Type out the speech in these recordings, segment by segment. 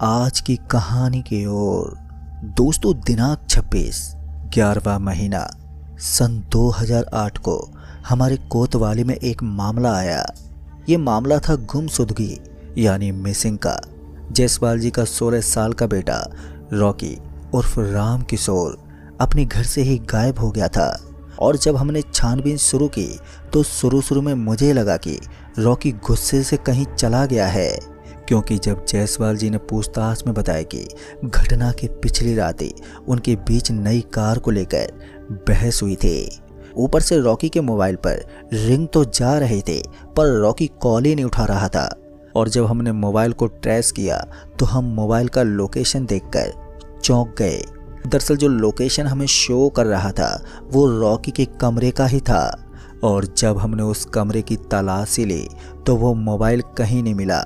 आज की कहानी की ओर। दोस्तों, दिनांक 26 11वां महीना सन 2008 को हमारे कोतवाली में एक मामला आया। ये मामला था गुमशुदगी यानी मिसिंग का। जायसवाल जी का 16 साल का बेटा रॉकी उर्फ राम किशोर अपने घर से ही गायब हो गया था। और जब हमने छानबीन शुरू की तो शुरू में मुझे लगा कि रॉकी गुस्से से कहीं चला गया है, क्योंकि जब जायसवाल जी ने पूछताछ में बताया कि घटना की पिछली रात ही उनके बीच नई कार को लेकर बहस हुई थी। ऊपर से रॉकी के मोबाइल पर रिंग तो जा रहे थे, पर रॉकी कॉल ही नहीं उठा रहा था। और जब हमने मोबाइल को ट्रेस किया तो हम मोबाइल का लोकेशन देखकर चौंक गए। दरअसल जो लोकेशन हमें शो कर रहा था वो रॉकी के कमरे का ही था। और जब हमने उस कमरे की तलाशी ली तो वो मोबाइल कहीं नहीं मिला।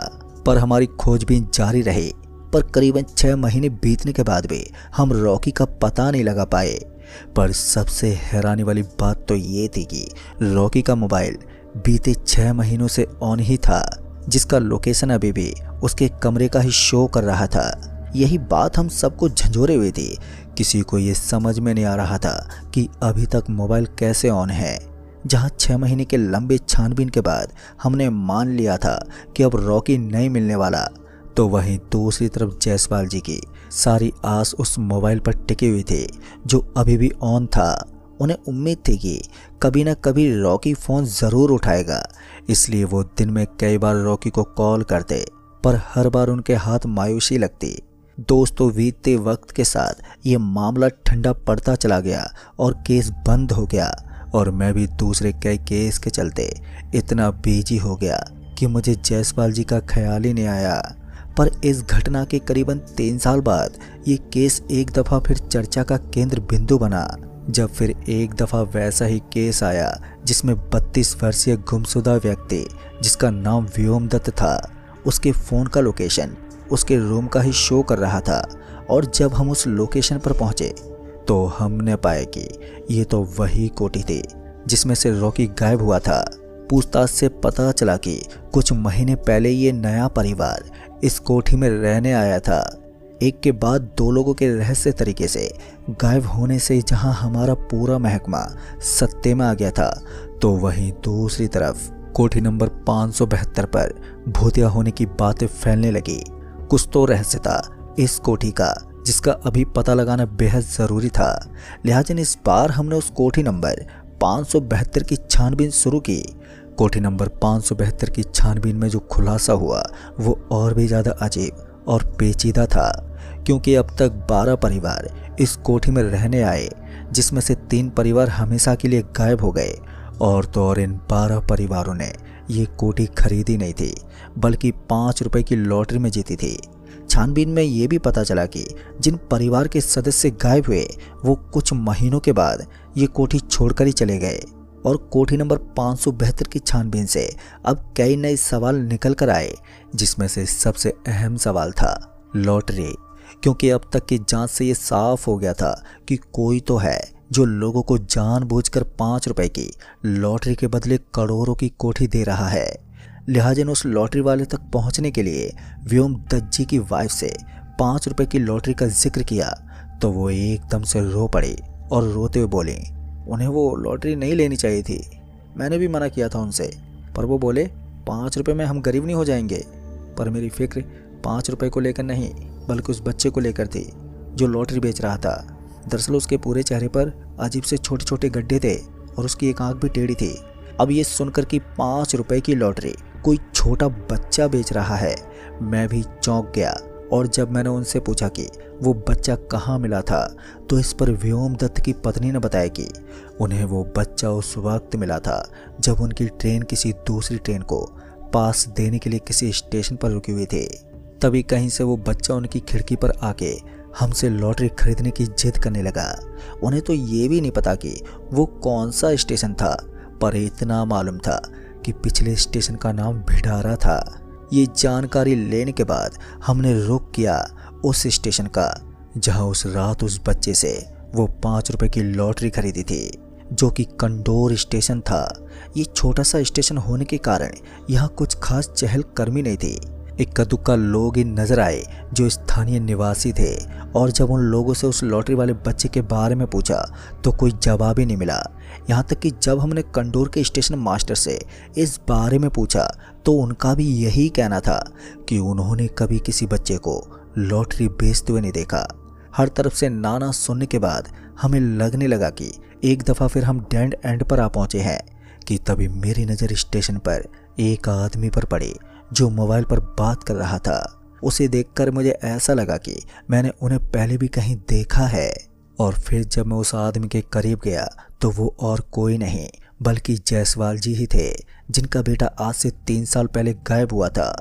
पर हमारी खोजबीन जारी रही, पर करीबन 6 महीने बीतने के बाद भी हम रॉकी का पता नहीं लगा पाए। पर सबसे हैरानी वाली बात तो ये थी कि रॉकी का मोबाइल बीते 6 महीनों से ऑन ही था, जिसका लोकेशन अभी भी उसके कमरे का ही शो कर रहा था। यही बात हम सबको झंझोरे हुए थी। किसी को ये समझ में नहीं आ रहा था कि अभी तक मोबाइल कैसे ऑन है। जहां 6 महीने के लंबे छानबीन के बाद हमने मान लिया था कि अब रॉकी नहीं मिलने वाला, तो वहीं दूसरी तरफ जायसवाल जी की सारी आस उस मोबाइल पर टिकी हुई थी जो अभी भी ऑन था। उन्हें उम्मीद थी कि कभी न कभी रॉकी फ़ोन ज़रूर उठाएगा, इसलिए वो दिन में कई बार रॉकी को कॉल करते, पर हर बार उनके हाथ मायूसी लगती। दोस्तों, बीतते वक्त के साथ ये मामला ठंडा पड़ता चला गया और केस बंद हो गया। और मैं भी दूसरे कई केस के चलते इतना बिजी हो गया कि मुझे जायसवाल जी का ख्याल ही नहीं आया। पर इस घटना के करीबन 3 साल बाद ये केस एक दफ़ा फिर चर्चा का केंद्र बिंदु बना, जब फिर एक दफ़ा वैसा ही केस आया जिसमें 32 वर्षीय गुमशुदा व्यक्ति जिसका नाम व्योमदत्त था, उसके फ़ोन का लोकेशन उसके रूम का ही शो कर रहा था। और जब हम उस लोकेशन पर पहुंचे तो हमने पाया कि ये तो वही कोठी थी जिसमें से रॉकी गायब हुआ था। पूछताछ से पता चला कि कुछ महीने पहले ये नया परिवार इस कोठी में रहने आया था। एक के बाद 2 लोगों के रहस्य तरीके से गायब होने से जहां हमारा पूरा महकमा सत्ते में आ गया था, तो वहीं दूसरी तरफ कोठी नंबर 572 पर भूतिया होने की बातें फैलने लगी। कुछ तो रहस्य था इस कोठी का जिसका अभी पता लगाना बेहद ज़रूरी था। लिहाजा इस बार हमने उस कोठी नंबर 572 की छानबीन शुरू की। कोठी नंबर 572 की छानबीन में जो खुलासा हुआ वो और भी ज़्यादा अजीब और पेचीदा था, क्योंकि अब तक 12 परिवार इस कोठी में रहने आए, जिसमें से 3 परिवार हमेशा के लिए गायब हो गए। और तो और इन 12 परिवारों ने ये कोठी खरीदी नहीं थी, बल्कि 5 रुपए की लॉटरी में जीती थी। छानबीन में ये भी पता चला कि जिन परिवार के सदस्य गायब हुए वो कुछ महीनों के बाद ये कोठी छोड़कर ही चले गए। और कोठी नंबर 572 की छानबीन से अब कई नए सवाल निकल कर आए, जिसमें से सबसे अहम सवाल था लॉटरी। क्योंकि अब तक की जांच से ये साफ हो गया था कि कोई तो है जो लोगों को जानबूझकर 5 रुपए की लॉटरी के बदले करोड़ों की कोठी दे रहा है। लिहाजा उस लॉटरी वाले तक पहुंचने के लिए व्योमदत्त जी की वाइफ से 5 रुपए की लॉटरी का जिक्र किया तो वो एकदम से रो पड़ी और रोते हुए बोली, उन्हें वो लॉटरी नहीं लेनी चाहिए थी। मैंने भी मना किया था उनसे, पर वो बोले 5 रुपए में हम गरीब नहीं हो जाएंगे। पर मेरी फिक्र 5 रुपए को लेकर नहीं, बल्कि उस बच्चे को लेकर थी जो लॉटरी बेच रहा था। दरअसल उसके पूरे चेहरे पर अजीब से छोटे छोटे गड्ढे थे और उसकी एक आंख भी टेढ़ी थी। अब ये सुनकर कि 5 रुपए की लॉटरी कोई छोटा बच्चा बेच रहा है, मैं भी चौंक गया। और जब मैंने उनसे पूछा कि वो बच्चा कहाँ मिला था, तो इस पर व्योमदत्त की पत्नी ने बताया कि उन्हें वो बच्चा उस वक्त मिला था जब उनकी ट्रेन किसी दूसरी ट्रेन को पास देने के लिए किसी स्टेशन पर रुकी हुई थी। तभी कहीं से वो बच्चा उनकी खिड़की पर आके हमसे लॉटरी खरीदने की जिद करने लगा। उन्हें तो ये भी नहीं पता कि वो कौन सा स्टेशन था, पर इतना मालूम था कि पिछले स्टेशन का नाम भिडारा था। ये जानकारी लेने के बाद हमने रुख किया उस स्टेशन का जहां उस रात उस बच्चे से वो 5 रुपए की लॉटरी खरीदी थी, जो कि कंडोर स्टेशन था। ये छोटा सा स्टेशन होने के कारण यहाँ कुछ खास चहल कर्मी नहीं थी। इक्का दुक्का लोग ही नजर आए जो स्थानीय निवासी थे, और जब उन लोगों से उस लॉटरी वाले बच्चे के बारे में पूछा तो कोई जवाब ही नहीं मिला। यहाँ तक कि जब हमने कंडोर के स्टेशन मास्टर से इस बारे में पूछा तो उनका भी यही कहना था कि उन्होंने कभी किसी बच्चे को लॉटरी बेचते हुए नहीं देखा। हर तरफ से नाना सुनने के बाद हमें लगने लगा कि एक दफ़ा फिर हम डेड एंड पर आ पहुंचे हैं कि तभी मेरी नज़र स्टेशन पर एक आदमी पर पड़ी जो मोबाइल पर बात कर रहा था। उसे देखकर मुझे ऐसा लगा कि मैंने उन्हें पहले भी कहीं देखा है। और फिर जब मैं उस आदमी के करीब गया तो वो और कोई नहीं बल्कि जायसवाल जी ही थे, जिनका बेटा आज से 3 साल पहले गायब हुआ था।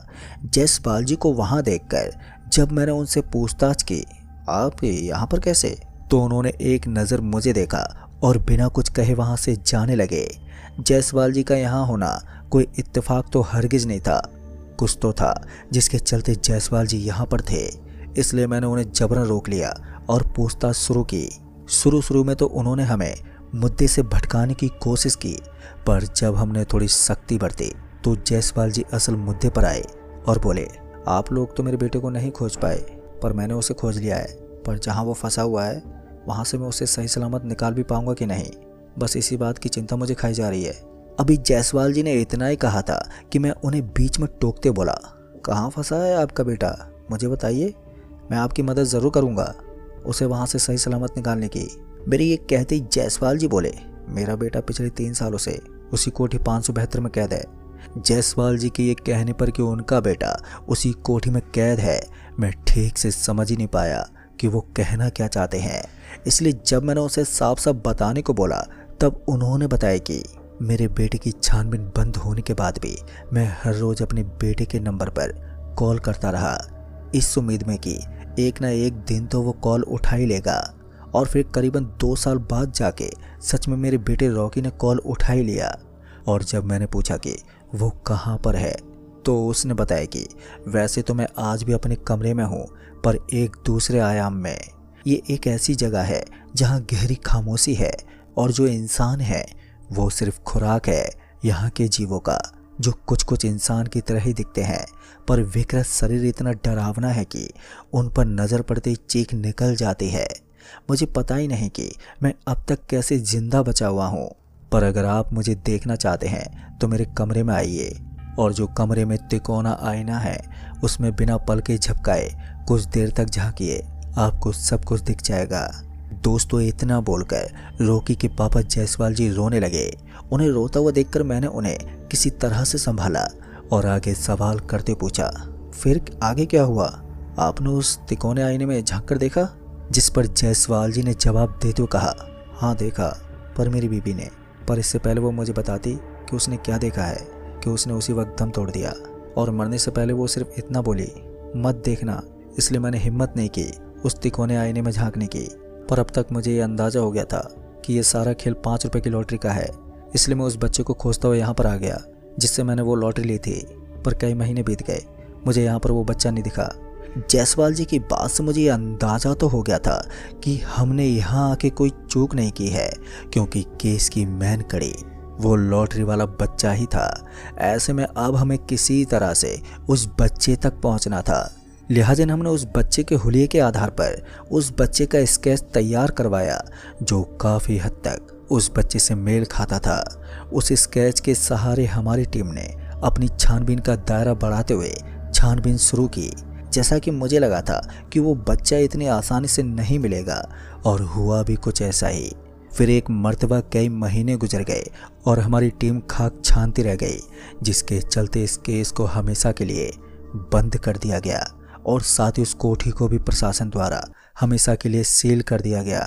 जायसवाल जी को वहाँ देखकर जब मैंने उनसे पूछताछ की, आप यहाँ पर कैसे, तो उन्होंने एक नज़र मुझे देखा और बिना कुछ कहे वहाँ से जाने लगे। जायसवाल जी का यहाँ होना कोई इत्तेफाक तो हरगिज नहीं था, कुछ तो था जिसके चलते जायसवाल जी यहाँ पर थे। इसलिए मैंने उन्हें जबरन रोक लिया और पूछताछ शुरू की। शुरू में तो उन्होंने हमें मुद्दे से भटकाने की कोशिश की, पर जब हमने थोड़ी सख्ती बरती तो जायसवाल जी असल मुद्दे पर आए और बोले, आप लोग तो मेरे बेटे को नहीं खोज पाए, पर मैंने उसे खोज लिया है। पर जहाँ वो फंसा हुआ है वहाँ से मैं उसे सही सलामत निकाल भी पाऊंगा कि नहीं, बस इसी बात की चिंता मुझे खाई जा रही है। अभी जायसवाल जी ने इतना ही कहा था कि मैं उन्हें बीच में टोकते बोला, कहाँ फंसा है आपका बेटा, मुझे बताइए, मैं आपकी मदद ज़रूर करूँगा उसे वहाँ से सही सलामत निकालने की। मेरे ये कहते ही जायसवाल जी बोले, मेरा बेटा पिछले 3 सालों से उसी कोठी 572 में कैद है। जायसवाल जी के ये कहने पर कि उनका बेटा उसी कोठी में कैद है, मैं ठीक से समझ ही नहीं पाया कि वो कहना क्या चाहते हैं। इसलिए जब मैंने उसे साफ साफ बताने को बोला तब उन्होंने बताया कि मेरे बेटे की छानबीन बंद होने के बाद भी मैं हर रोज़ अपने बेटे के नंबर पर कॉल करता रहा, इस उम्मीद में कि एक ना एक दिन तो वो कॉल उठा ही लेगा। और फिर करीबन 2 साल बाद जाके सच में मेरे बेटे रॉकी ने कॉल उठा ही लिया। और जब मैंने पूछा कि वो कहाँ पर है तो उसने बताया कि वैसे तो मैं आज भी अपने कमरे में हूँ, पर एक दूसरे आयाम में। ये एक ऐसी जगह है जहाँ गहरी खामोशी है और जो इंसान है वो सिर्फ खुराक है यहाँ के जीवों का, जो कुछ कुछ इंसान की तरह ही दिखते हैं, पर विकृत शरीर इतना डरावना है कि उन पर नज़र पड़ते ही चीख निकल जाती है। मुझे पता ही नहीं कि मैं अब तक कैसे जिंदा बचा हुआ हूँ, पर अगर आप मुझे देखना चाहते हैं तो मेरे कमरे में आइए, और जो कमरे में तिकोना आईना है उसमें बिना पलके झपकाए कुछ देर तक झांकिए, आपको सब कुछ दिख जाएगा। दोस्तों, इतना बोलकर रॉकी के पापा जायसवाल जी रोने लगे। उन्हें रोता हुआ देखकर मैंने उन्हें किसी तरह से संभाला और आगे सवाल करते पूछा, फिर आगे क्या हुआ, आपने उस तिकोने आईने में झांक कर देखा? जिस पर जायसवाल जी ने जवाब देते हुए कहा, हाँ देखा, पर मेरी बीबी ने, पर इससे पहले वो मुझे बताती कि उसने क्या देखा है कि उसने उसी वक्त दम तोड़ दिया, और मरने से पहले वो सिर्फ इतना बोली, मत देखना। इसलिए मैंने हिम्मत नहीं की उस तिकोने आईने में झांकने की, पर अब तक मुझे ये अंदाज़ा हो गया था कि ये सारा खेल 5 रुपए की लॉटरी का है। इसलिए मैं उस बच्चे को खोजता हुआ यहाँ पर आ गया जिससे मैंने वो लॉटरी ली थी, पर कई महीने बीत गए, मुझे यहाँ पर वो बच्चा नहीं दिखा। जायसवाल जी की बात से मुझे ये अंदाज़ा तो हो गया था कि हमने यहाँ आके कोई चूक नहीं की है, क्योंकि केस की मेन कड़ी वो लॉटरी वाला बच्चा ही था। ऐसे में अब हमें किसी तरह से उस बच्चे तक पहुँचना था। लिहाजा हमने उस बच्चे के हुलिये के आधार पर उस बच्चे का स्केच तैयार करवाया जो काफ़ी हद तक उस बच्चे से मेल खाता था। उस स्केच के सहारे हमारी टीम ने अपनी छानबीन का दायरा बढ़ाते हुए छानबीन शुरू की। जैसा कि मुझे लगा था कि वो बच्चा इतनी आसानी से नहीं मिलेगा, और हुआ भी कुछ ऐसा ही। फिर एक मर्तबा कई महीने गुजर गए और हमारी टीम खाक छानती रह गई, जिसके चलते इस केस को हमेशा के लिए बंद कर दिया गया, और साथ ही उस कोठी को भी प्रशासन द्वारा हमेशा के लिए सील कर दिया गया,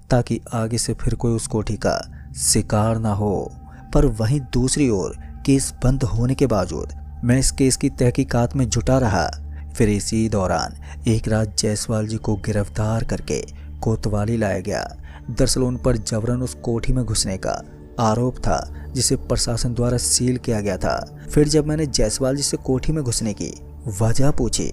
ताकि आगे से फिर कोई उस कोठी का शिकार ना हो। पर वहीं दूसरी ओर केस बंद होने के बावजूद मैं इस केस की तहकीकात में जुटा रहा। फिर इसी दौरान एक रात जायसवाल जी को गिरफ्तार करके कोतवाली लाया गया। दरअसल उन पर जबरन उस कोठी में घुसने का आरोप था, जिसे प्रशासन द्वारा सील किया गया था। फिर जब मैंने जायसवाल जी से कोठी में घुसने की वजह पूछी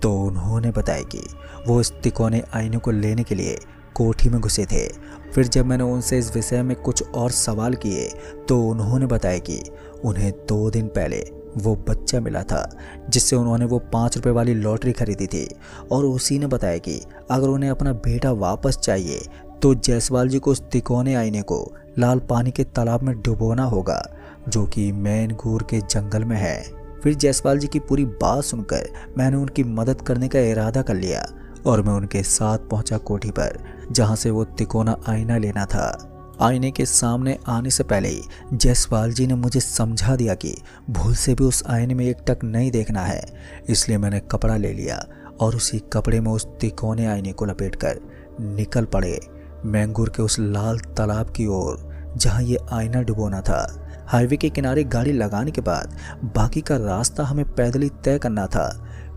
तो उन्होंने बताया कि वो इस तिकोने आईने को लेने के लिए कोठी में घुसे थे। फिर जब मैंने उनसे इस विषय में कुछ और सवाल किए तो उन्होंने बताया कि उन्हें 2 दिन पहले वो बच्चा मिला था जिससे उन्होंने वो 5 रुपए वाली लॉटरी खरीदी थी, और उसी ने बताया कि अगर उन्हें अपना बेटा वापस चाहिए तो जायसवाल जी को उस तिकोने आईने को लाल पानी के तालाब में डुबोना होगा, जो कि मैनगुर के जंगल में है। फिर जायसवाल जी की पूरी बात सुनकर मैंने उनकी मदद करने का इरादा कर लिया और मैं उनके साथ पहुंचा कोठी पर, जहां से वो तिकोना आईना लेना था। आईने के सामने आने से पहले ही जायसवाल जी ने मुझे समझा दिया कि भूल से भी उस आईने में एक टक नहीं देखना है, इसलिए मैंने कपड़ा ले लिया और उसी कपड़े में उस तिकोने आईने को लपेटकर निकल पड़े मैंगूर के उस लाल तालाब की ओर जहां ये आईना डुबोना था। हाईवे के किनारे गाड़ी लगाने के बाद बाकी का रास्ता हमें पैदल ही तय करना था,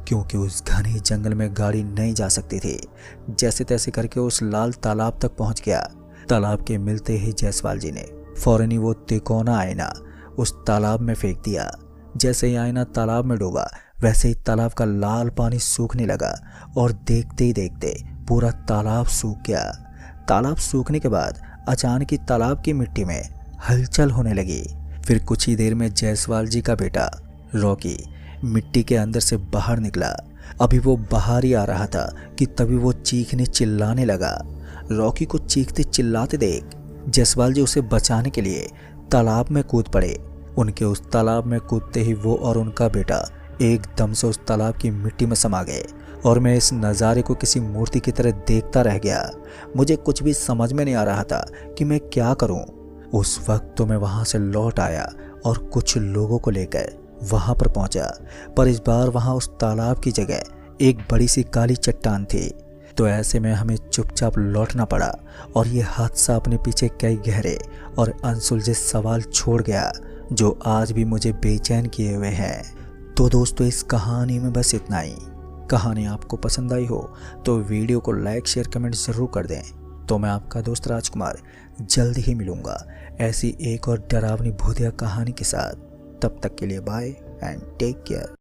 क्योंकि उस घने जंगल में गाड़ी नहीं जा सकती थी। जैसे तैसे करके उस लाल तालाब तक पहुंच गया। तालाब के मिलते ही जायसवाल जी ने फौरन ही वो तिकोना आईना उस तालाब में फेंक दिया। जैसे ही आईना तालाब में डूबा वैसे ही तालाब का लाल पानी सूखने लगा और देखते ही देखते पूरा तालाब सूख गया। तालाब सूखने के बाद अचानक ही तालाब की मिट्टी में हलचल होने लगी। फिर कुछ ही देर में जायसवाल जी का बेटा रॉकी मिट्टी के अंदर से बाहर निकला। अभी वो बाहर ही आ रहा था कि तभी वो चीखने चिल्लाने लगा। रॉकी को चीखते चिल्लाते देख जायसवाल जी उसे बचाने के लिए तालाब में कूद पड़े। उनके उस तालाब में कूदते ही वो और उनका बेटा एकदम से उस तालाब की मिट्टी में समा गए और मैं इस नज़ारे को किसी मूर्ति की तरह देखता रह गया। मुझे कुछ भी समझ में नहीं आ रहा था कि मैं क्या करूं। उस वक्त तो मैं वहां से लौट आया और कुछ लोगों को लेकर वहां पर पहुंचा, पर इस बार वहां उस तालाब की जगह एक बड़ी सी काली चट्टान थी। तो ऐसे में हमें चुपचाप लौटना पड़ा और ये हादसा अपने पीछे कई गहरे और अनसुलझे सवाल छोड़ गया, जो आज भी मुझे बेचैन किए हुए हैं। तो दोस्तों, इस कहानी में बस इतना ही। कहानी आपको पसंद आई हो तो वीडियो को लाइक शेयर कमेंट ज़रूर कर दें। तो मैं आपका दोस्त राजकुमार जल्द ही मिलूंगा ऐसी एक और डरावनी भूतिया कहानी के साथ। तब तक के लिए बाय एंड टेक केयर।